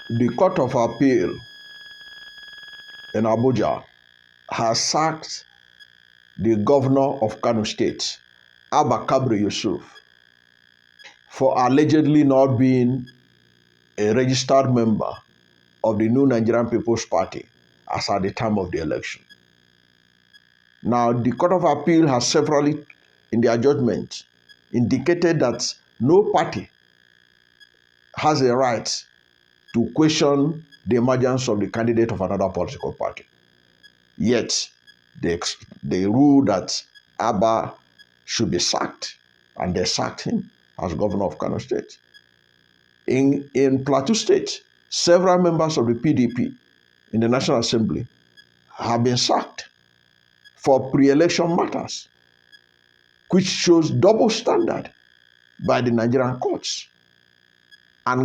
The Court of Appeal in Abuja has sacked the governor of Kano State, Abba Kabir Yusuf, for allegedly not being a registered member of the new Nigerian People's Party as at the time of the election. Now, the Court of Appeal has severally, in their judgment, indicated that no party has a right to question the emergence of the candidate of another political party. Yet, they ruled that Abba should be sacked, and they sacked him as governor of Kano State. In Plateau State, several members of the PDP in the National Assembly have been sacked for pre-election matters, which shows double standard by the Nigerian courts.